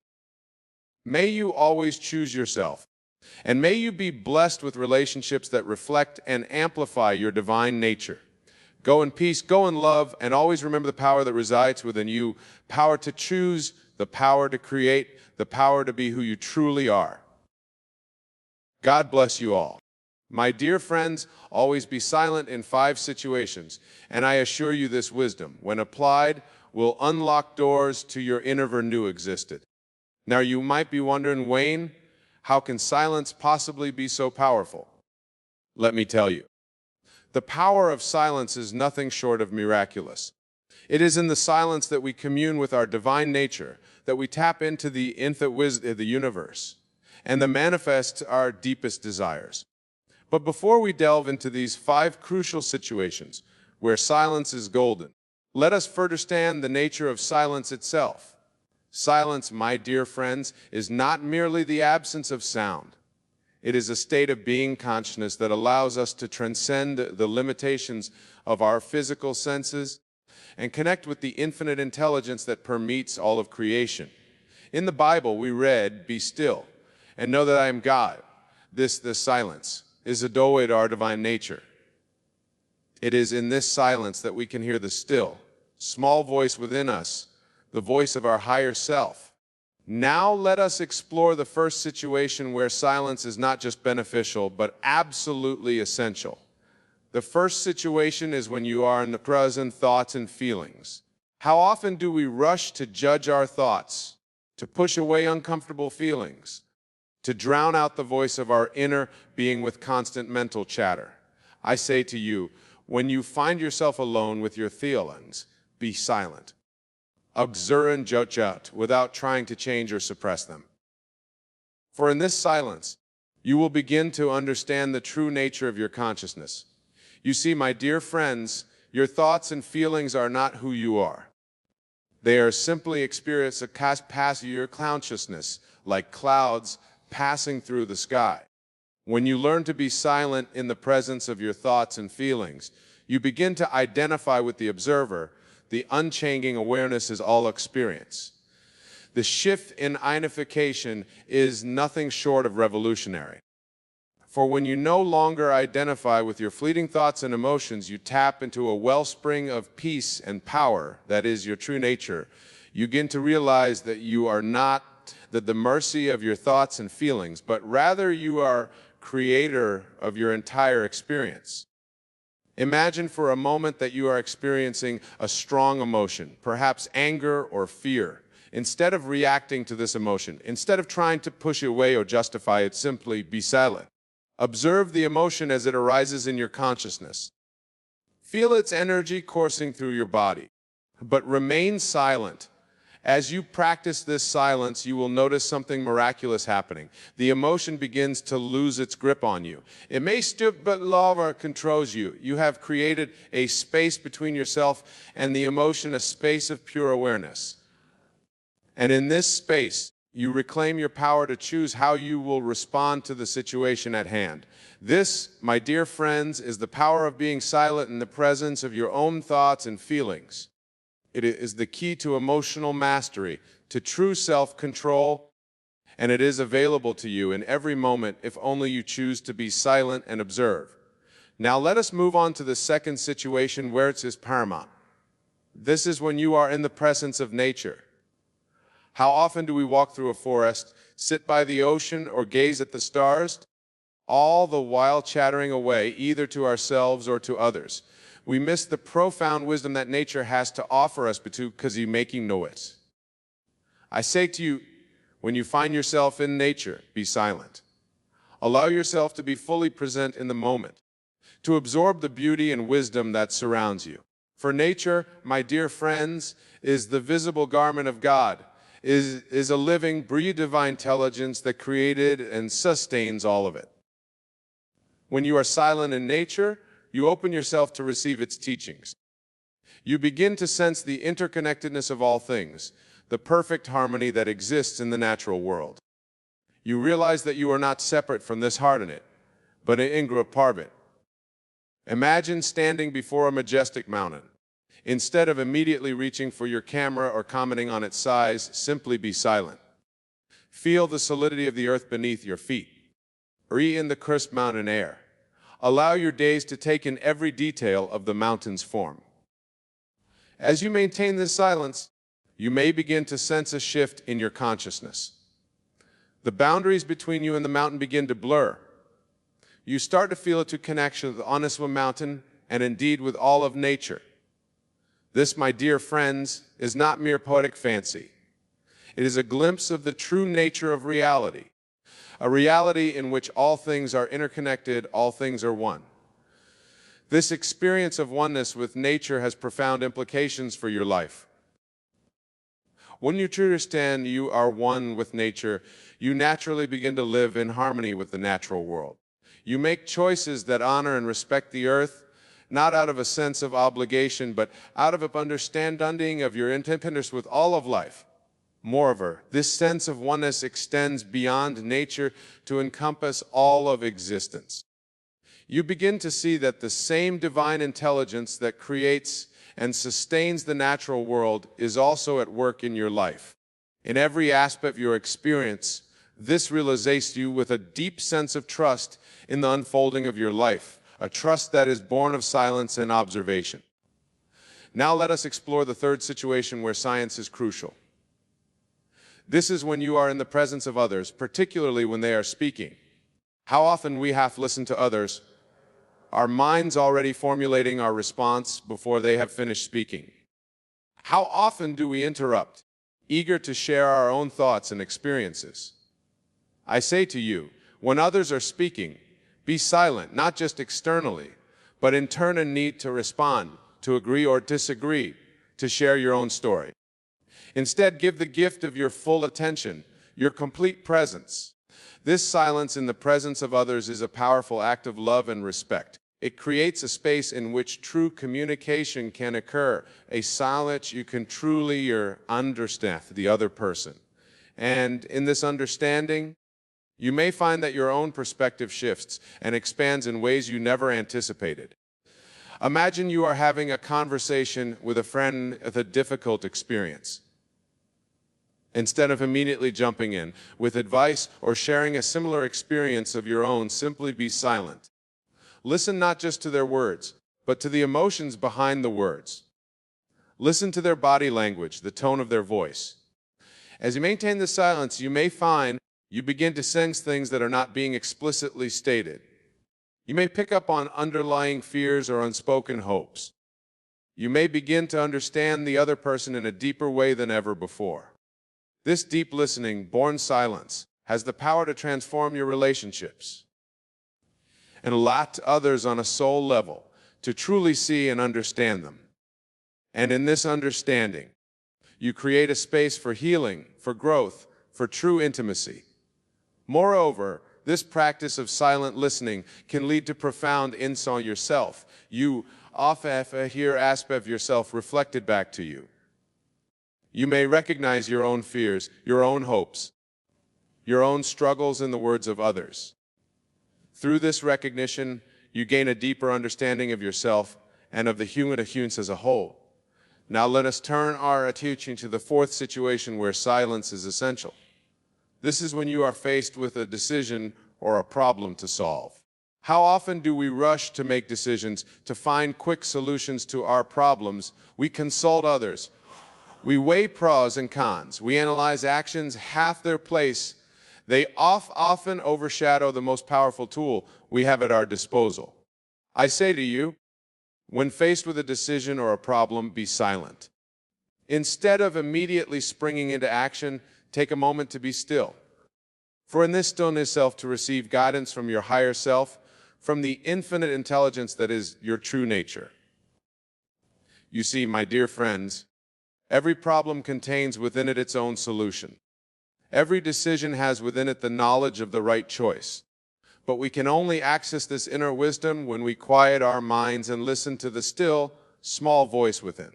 May you always choose yourself, and may you be blessed with relationships that reflect and amplify your divine nature. Go in peace, go in love, and always remember the power that resides within you, power to choose, the power to create, the power to be who you truly are. God bless you all. My dear friends, always be silent in 5 situations, and I assure you this wisdom, when applied, will unlock doors to your inner new existed. Now you might be wondering, Wayne, how can silence possibly be so powerful? Let me tell you, the power of silence is nothing short of miraculous. It is in the silence that we commune with our divine nature, that we tap into the infinite wisdom of the universe, and that manifests our deepest desires. But before we delve into these 5 crucial situations where silence is golden, let us further understand the nature of silence itself. Silence, my dear friends, is not merely the absence of sound. It is a state of being consciousness that allows us to transcend the limitations of our physical senses and connect with the infinite intelligence that permeates all of creation. In the Bible, we read, "Be still, and know that I am God." This silence is a doorway to our divine nature. It is in this silence that we can hear the still, small voice within us, the voice of our higher self. Now let us explore the first situation where silence is not just beneficial, but absolutely essential. The first situation is when you are in the present thoughts and feelings. How often do we rush to judge our thoughts, to push away uncomfortable feelings, to drown out the voice of our inner being with constant mental chatter? I say to you, when you find yourself alone with your feelings, be silent. Observe and judge out without trying to change or suppress them. For in this silence, you will begin to understand the true nature of your consciousness. You see, my dear friends, your thoughts and feelings are not who you are. They are simply experience of passing your consciousness, like clouds passing through the sky. When you learn to be silent in the presence of your thoughts and feelings, you begin to identify with the observer. The unchanging awareness is all experience. The shift in identification is nothing short of revolutionary. For when you no longer identify with your fleeting thoughts and emotions, you tap into a wellspring of peace and power that is your true nature. You begin to realize that you are not at the mercy of your thoughts and feelings, but rather you are creator of your entire experience. Imagine for a moment that you are experiencing a strong emotion, perhaps anger or fear. Instead of reacting to this emotion, instead of trying to push it away or justify it, simply be silent. Observe the emotion as it arises in your consciousness. Feel its energy coursing through your body, but remain silent. As you practice this silence, you will notice something miraculous happening. The emotion begins to lose its grip on you. It may stoop, but love controls you. You have created a space between yourself and the emotion, a space of pure awareness. And in this space, you reclaim your power to choose how you will respond to the situation at hand. This, my dear friends, is the power of being silent in the presence of your own thoughts and feelings. It is the key to emotional mastery, to true self-control, and it is available to you in every moment if only you choose to be silent and observe. Now let us move on to the second situation where it is paramount. This is when you are in the presence of nature. How often do we walk through a forest, sit by the ocean, or gaze at the stars, all the while chattering away either to ourselves or to others? We miss the profound wisdom that nature has to offer us because he's making noise. I say to you, when you find yourself in nature, be silent. Allow yourself to be fully present in the moment, to absorb the beauty and wisdom that surrounds you. For nature, my dear friends, is the visible garment of God, is a living, breathed divine intelligence that created and sustains all of it. When you are silent in nature, you open yourself to receive its teachings. You begin to sense the interconnectedness of all things, the perfect harmony that exists in the natural world. You realize that you are not separate from this heart in it, but an integral part of it. Imagine standing before a majestic mountain. Instead of immediately reaching for your camera or commenting on its size, simply be silent. Feel the solidity of the earth beneath your feet. Breathe in the crisp mountain air. Allow your gaze to take in every detail of the mountain's form. As you maintain this silence, you may begin to sense a shift in your consciousness. The boundaries between you and the mountain begin to blur. You start to feel a true connection with the honest mountain and indeed with all of nature. This, my dear friends, is not mere poetic fancy. It is a glimpse of the true nature of reality. a reality in which all things are interconnected, all things are one. This experience of oneness with nature has profound implications for your life. When you truly understand you are one with nature, you naturally begin to live in harmony with the natural world. You make choices that honor and respect the earth, not out of a sense of obligation, but out of an understanding of your interdependence with all of life. Moreover, this sense of oneness extends beyond nature to encompass all of existence. You begin to see that the same divine intelligence that creates and sustains the natural world is also at work in your life. In every aspect of your experience, this realizes you with a deep sense of trust in the unfolding of your life, a trust that is born of silence and observation. Now let us explore the third situation where science is crucial. This is when you are in the presence of others, particularly when they are speaking. How often we have listened to others, our minds already formulating our response before they have finished speaking. How often do we interrupt, eager to share our own thoughts and experiences? I say to you, when others are speaking, be silent, not just externally, but in turn and need to respond, to agree or disagree, to share your own story. Instead, give the gift of your full attention, your complete presence. This silence in the presence of others is a powerful act of love and respect. It creates a space in which true communication can occur, a silence you can truly understand the other person. And in this understanding, you may find that your own perspective shifts and expands in ways you never anticipated. Imagine you are having a conversation with a friend with a difficult experience. Instead of immediately jumping in with advice or sharing a similar experience of your own, simply be silent. Listen not just to their words, but to the emotions behind the words. Listen to their body language, the tone of their voice. As you maintain the silence, you may find you begin to sense things that are not being explicitly stated. You may pick up on underlying fears or unspoken hopes. You may begin to understand the other person in a deeper way than ever before. This deep listening, born silence, has the power to transform your relationships and allow others on a soul level to truly see and understand them. And in this understanding, you create a space for healing, for growth, for true intimacy. Moreover, this practice of silent listening can lead to profound insight yourself. You often hear aspects of yourself reflected back to you. You may recognize your own fears, your own hopes, your own struggles in the words of others. Through this recognition, you gain a deeper understanding of yourself and of the human as a whole. Now let us turn our attention to the fourth situation where silence is essential. This is when you are faced with a decision or a problem to solve. How often do we rush to make decisions, to find quick solutions to our problems? We consult others. We weigh pros and cons. We analyze actions half their place. They often overshadow the most powerful tool we have at our disposal. I say to you, when faced with a decision or a problem, be silent. Instead of immediately springing into action, take a moment to be still. For in this stillness self to receive guidance from your higher self, from the infinite intelligence that is your true nature. You see, my dear friends, every problem contains within it its own solution. Every decision has within it the knowledge of the right choice. But we can only access this inner wisdom when we quiet our minds and listen to the still, small voice within.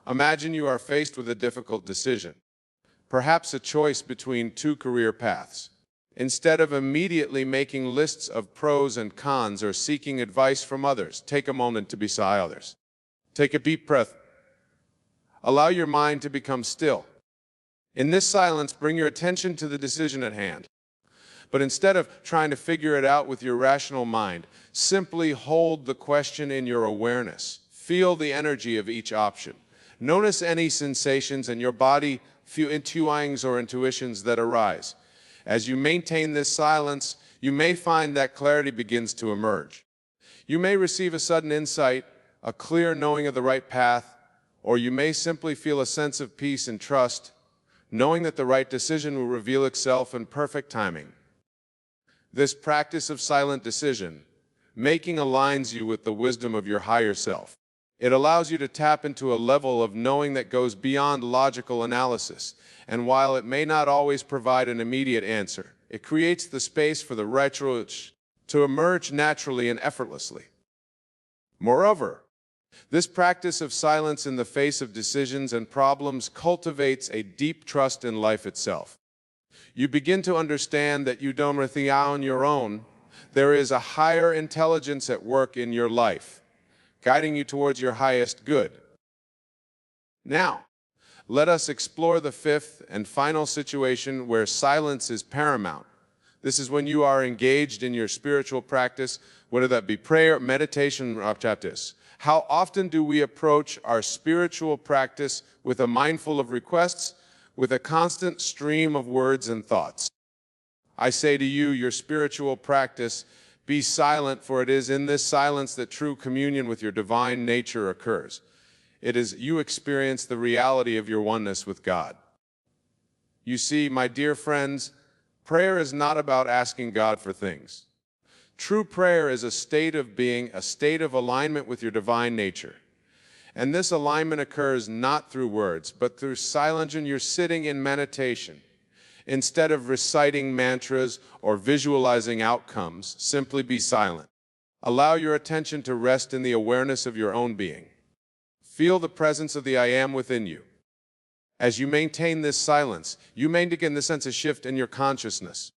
Imagine you are faced with a difficult decision, perhaps a choice between two career paths. Instead of immediately making lists of pros and cons or seeking advice from others, take a moment to be silent. Others. Take a deep breath. Allow your mind to become still. In this silence, bring your attention to the decision at hand. But instead of trying to figure it out with your rational mind, simply hold the question in your awareness. Feel the energy of each option. Notice any sensations in your body, few intuings or intuitions that arise. As you maintain this silence, you may find that clarity begins to emerge. You may receive a sudden insight, a clear knowing of the right path, or you may simply feel a sense of peace and trust, knowing that the right decision will reveal itself in perfect timing. This practice of silent decision making aligns you with the wisdom of your higher self. It allows you to tap into a level of knowing that goes beyond logical analysis, and while it may not always provide an immediate answer, it creates the space for the right truth to emerge naturally and effortlessly. Moreover, this practice of silence in the face of decisions and problems cultivates a deep trust in life itself. You begin to understand that you don't rely on your own. There is a higher intelligence at work in your life, guiding you towards your highest good. Now, let us explore the fifth and final situation where silence is paramount. This is when you are engaged in your spiritual practice, whether that be prayer, meditation, or practice. How often do we approach our spiritual practice with a mindful of requests, with a constant stream of words and thoughts? I say to you, your spiritual practice, be silent, for it is in this silence that true communion with your divine nature occurs. It is you experience the reality of your oneness with God. You see, my dear friends, prayer is not about asking God for things. True prayer is a state of being, a state of alignment with your divine nature. And this alignment occurs not through words, but through silence, and you're sitting in meditation. Instead of reciting mantras or visualizing outcomes, simply be silent. Allow your attention to rest in the awareness of your own being. Feel the presence of the I Am within you. As you maintain this silence, you may begin to sense a shift in your consciousness.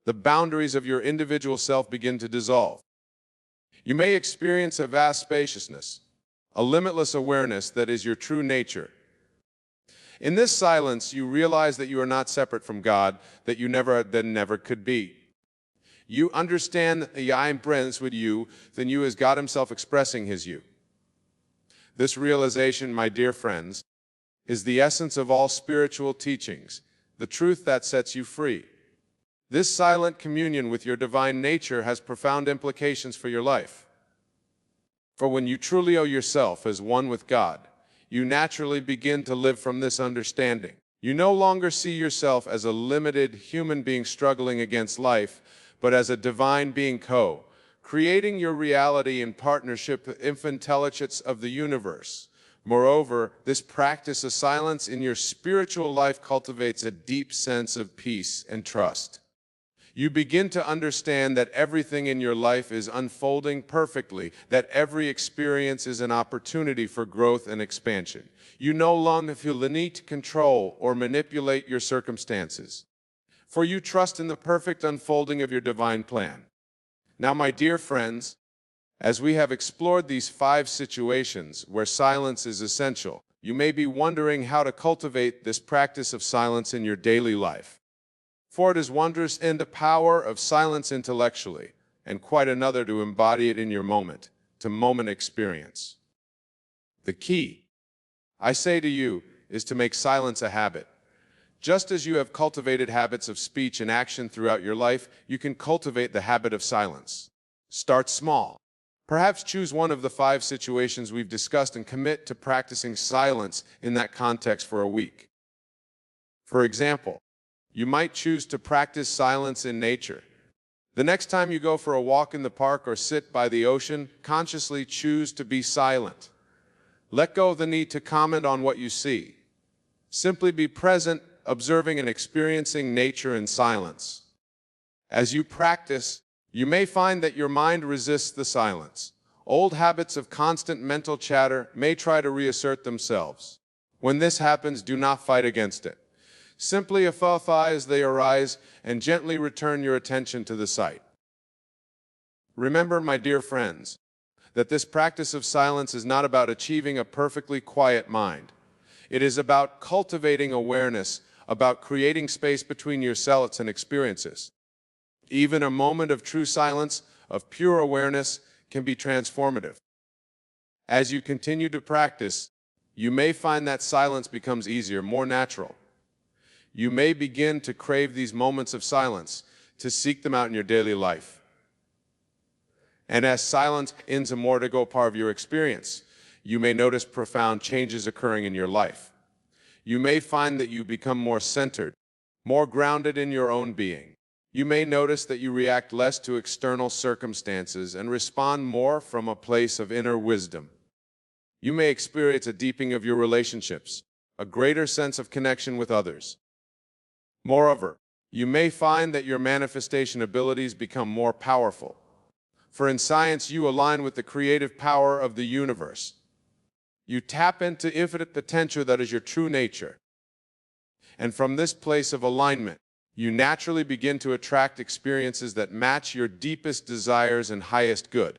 The boundaries of your individual self begin to dissolve. You may experience a vast spaciousness, a limitless awareness that is your true nature. In this silence, you realize that you are not separate from God, that you never could be. You understand that the I Am present with you, then you is God Himself expressing His you. This realization, my dear friends, is the essence of all spiritual teachings, the truth that sets you free. This silent communion with your divine nature has profound implications for your life. For when you truly know yourself as one with God, you naturally begin to live from this understanding. You no longer see yourself as a limited human being struggling against life, but as a divine being creating your reality in partnership with the infinite intelligence of the universe. Moreover, this practice of silence in your spiritual life cultivates a deep sense of peace and trust. You begin to understand that everything in your life is unfolding perfectly, that every experience is an opportunity for growth and expansion. You no longer feel the need to control or manipulate your circumstances, for you trust in the perfect unfolding of your divine plan. Now, my dear friends, as we have explored these 5 situations where silence is essential, you may be wondering how to cultivate this practice of silence in your daily life. For it is wondrous in the power of silence intellectually, and quite another to embody it in your moment-to-moment experience. The key, I say to you, is to make silence a habit. Just as you have cultivated habits of speech and action throughout your life, you can cultivate the habit of silence. Start small. Perhaps choose one of the 5 situations we've discussed and commit to practicing silence in that context for a week. For example, you might choose to practice silence in nature. The next time you go for a walk in the park or sit by the ocean, consciously choose to be silent. Let go of the need to comment on what you see. Simply be present, observing and experiencing nature in silence. As you practice, you may find that your mind resists the silence. Old habits of constant mental chatter may try to reassert themselves. When this happens, do not fight against it. Simply affirm as they arise and gently return your attention to the sight. Remember, my dear friends, that this practice of silence is not about achieving a perfectly quiet mind. It is about cultivating awareness, about creating space between yourselves and experiences. Even a moment of true silence, of pure awareness, can be transformative. As you continue to practice, you may find that silence becomes easier, more natural. You may begin to crave these moments of silence, to seek them out in your daily life. And as silence ends a more to go part of your experience, you may notice profound changes occurring in your life. You may find that you become more centered, more grounded in your own being. You may notice that you react less to external circumstances and respond more from a place of inner wisdom. You may experience a deepening of your relationships, a greater sense of connection with others. Moreover, you may find that your manifestation abilities become more powerful. For in science, you align with the creative power of the universe. You tap into infinite potential that is your true nature. And from this place of alignment, you naturally begin to attract experiences that match your deepest desires and highest good.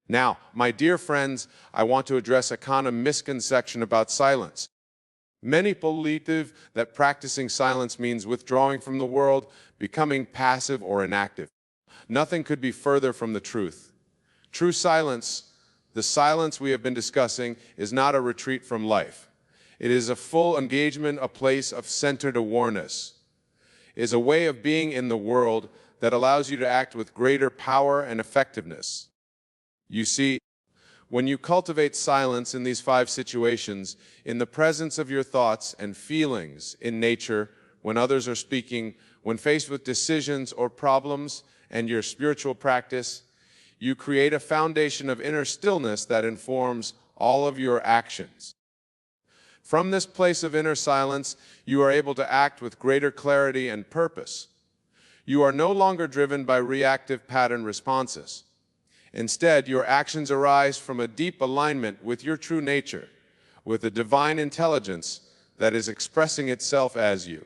Now, my dear friends, I want to address a common misconception about silence. Many believe that practicing silence means withdrawing from the world, becoming passive or inactive. Nothing could be further from the truth. True silence, the silence we have been discussing, is not a retreat from life. It is a full engagement, a place of centered awareness. It is a way of being in the world that allows you to act with greater power and effectiveness. You see, when you cultivate silence in these 5 situations, in the presence of your thoughts and feelings, in nature, when others are speaking, when faced with decisions or problems, and your spiritual practice, you create a foundation of inner stillness that informs all of your actions. From this place of inner silence, you are able to act with greater clarity and purpose. You are no longer driven by reactive pattern responses. Instead, your actions arise from a deep alignment with your true nature, with a divine intelligence that is expressing itself as you.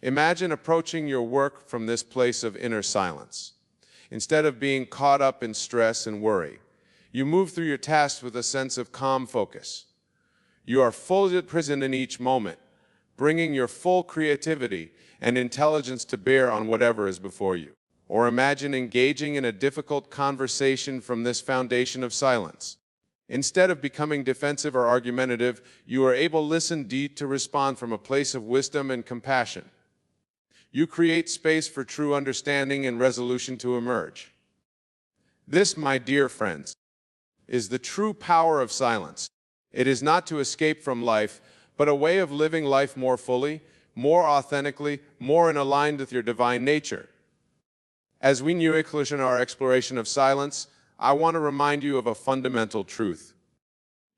Imagine approaching your work from this place of inner silence. Instead of being caught up in stress and worry, you move through your tasks with a sense of calm focus. You are fully present in each moment, bringing your full creativity and intelligence to bear on whatever is before you. Or imagine engaging in a difficult conversation from this foundation of silence. Instead of becoming defensive or argumentative, you are able to listen deep to respond from a place of wisdom and compassion. You create space for true understanding and resolution to emerge. This, my dear friends, is the true power of silence. It is not to escape from life, but a way of living life more fully, more authentically, more in aligned with your divine nature. As we new in our exploration of silence, I want to remind you of a fundamental truth.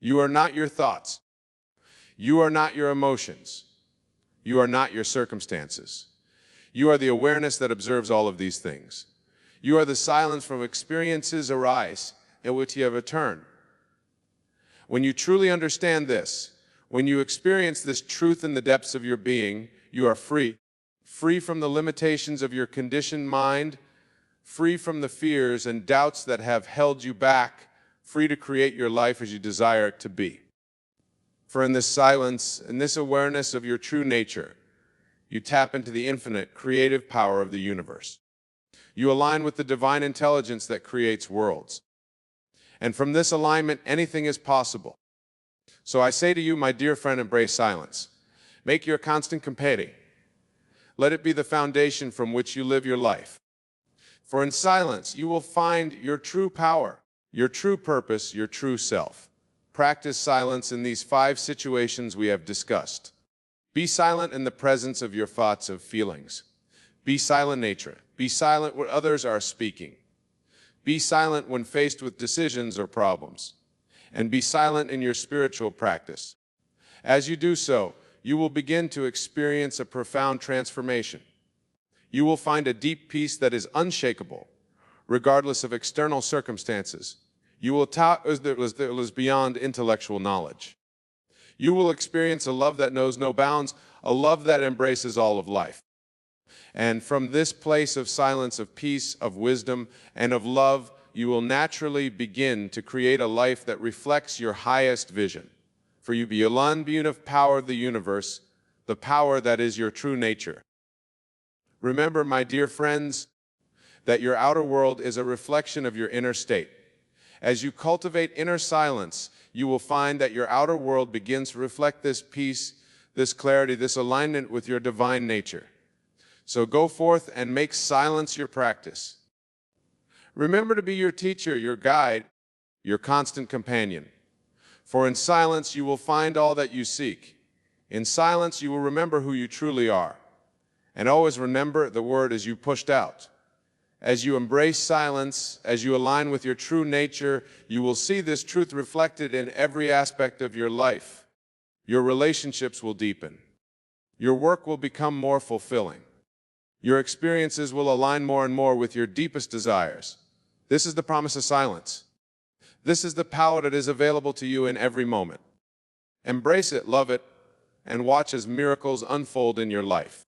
You are not your thoughts. You are not your emotions. You are not your circumstances. You are the awareness that observes all of these things. You are the silence from experiences arise in which you have a turn. When you truly understand this, when you experience this truth in the depths of your being, you are free. Free from the limitations of your conditioned mind, free from the fears and doubts that have held you back, free to create your life as you desire it to be. For in this silence, in this awareness of your true nature, you tap into the infinite creative power of the universe. You align with the divine intelligence that creates worlds. And from this alignment, anything is possible. So I say to you, my dear friend, embrace silence. Make your constant companion. Let it be the foundation from which you live your life. For in silence, you will find your true power, your true purpose, your true self. Practice silence in these 5 situations we have discussed. Be silent in the presence of your thoughts of feelings. Be silent in nature. Be silent when others are speaking. Be silent when faced with decisions or problems. And be silent in your spiritual practice. As you do so, you will begin to experience a profound transformation. You will find a deep peace that is unshakable, regardless of external circumstances. You will that was beyond intellectual knowledge. You will experience a love that knows no bounds, a love that embraces all of life. And from this place of silence, of peace, of wisdom, and of love, you will naturally begin to create a life that reflects your highest vision. For you be aligned of power of the universe, the power that is your true nature. Remember, my dear friends, that your outer world is a reflection of your inner state. As you cultivate inner silence, you will find that your outer world begins to reflect this peace, this clarity, this alignment with your divine nature. So go forth and make silence your practice. Remember to be your teacher, your guide, your constant companion. For in silence you will find all that you seek. In silence you will remember who you truly are. And always remember the word as you pushed out. As you embrace silence, as you align with your true nature, you will see this truth reflected in every aspect of your life. Your relationships will deepen. Your work will become more fulfilling. Your experiences will align more and more with your deepest desires. This is the promise of silence. This is the power that is available to you in every moment. Embrace it, love it, and watch as miracles unfold in your life.